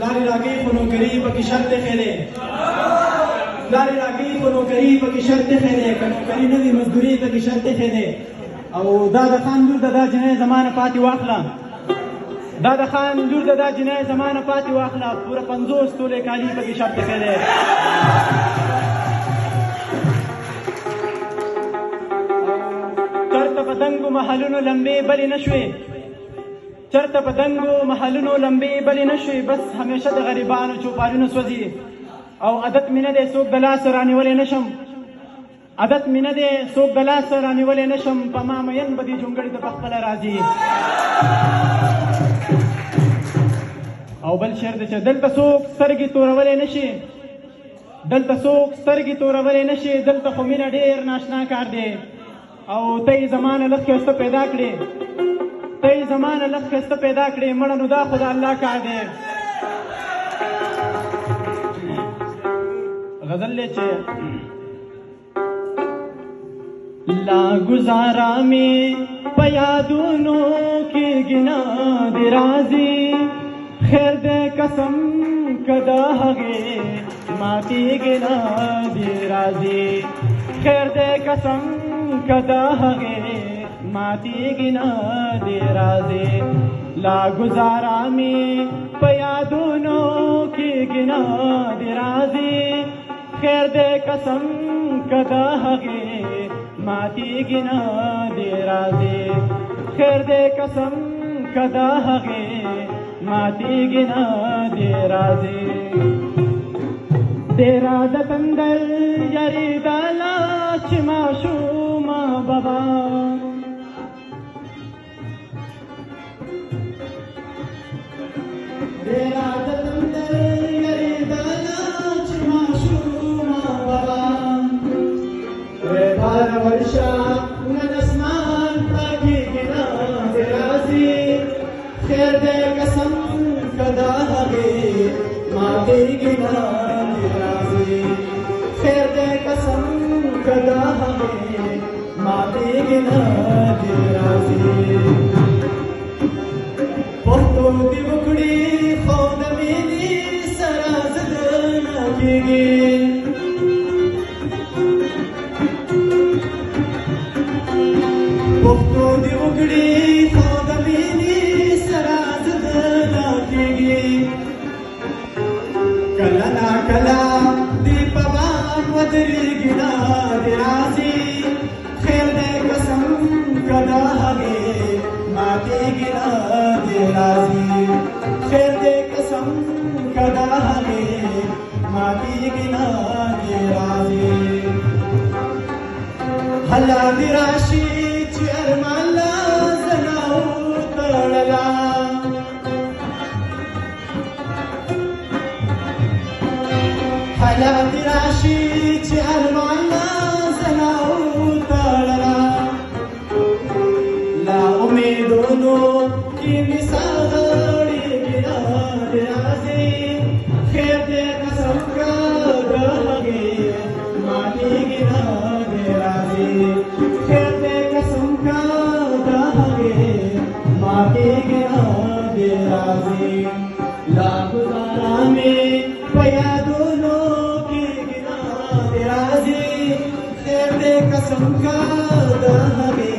لارې راکوي خو نوکري پکې شرط ایښی دی لارې راکوي خو نوکري پکې شرط ایښی دی که نوکري نه وي مزدوري پکې شرط ایښی دی او دا د خان لور د دا جنۍ زما نه پاتې واخله دا د خان لور د دا جنۍ زما نه پاتې واخله پوره 50 تولې کالي پکې شرط ایښی دی چرته په دنګو محلونو لمبې بلې نه شوې چرته په دنګو محلونو لمبې بلې نه شوې بس همیشه د غریبانو چوپالونو سوځي او عادت مې نه دی څوک د لاسه رانیولی نه شم عادت مې نه دی څوک د لاسه رانیولی نه شم په ما مین به دې جونګړې ته پخپله راځي او بل شعر دی چې دلته څوک سترګې تورولی نه شي دلته څوک سترګې تورولی نه شي دلته خو مینه ډېر ناشنا کار دی او ته یې زمانه لږ ښایسته پیدا کړې ته یې زمانه لږ ښایسته پیدا کړې مړه نو دا خو د الله کار دی غزل دی چې لا گزارا میں په یادونو کېږي نه دې راځي خیر دې قسم که د هغې ماتېږي نه دې راځي خیر دې قسم که د هغې ماتېږي نه دې راځي لا گزارا میں په یادونو کېږي نه دې راځي خیر دې قسم که د هغې ماتېږي نه دې راځي خیر دې قسم که د هغې ماتېږي نه دې راځي ډېره د تندر یریدله چې ماشومه بابا ډېره د تندر یریدله چې ماشومه بابا ویبار ورشه نن اسمان پاکېږي نه دې راځي خیر دې قسم که د هغې ماتېږي نه دې راځي خیر دې قسم که د هغې ماتېږي نه دې راځي پښتو دې وکړي خو د مینې سره زده نه کېږي پښتو دې وکړي خو د مینې سره زده نه کېږي کله ناکله دې په بام ودرېږي نه دې راځي خیر دې قسم که د هغې ماتېږي نه دې راځي خیر دې قسم که د هغې ماتېږي نه دې راځي هله دې راشي چې ارمان له زنه وتړله هله دې راشي چې ارمان له زنه وتړله له امیدونو کې مې ساه غړېږي نه دې راځي خیر دې قسم که د هغې ماتېږي نه دې راځي خیر دې قسم که د هغې ماتېږي نه دې راځي لا گزارا مې په یادونو کېږي نه دې راځي خیر دې قسم که د هغې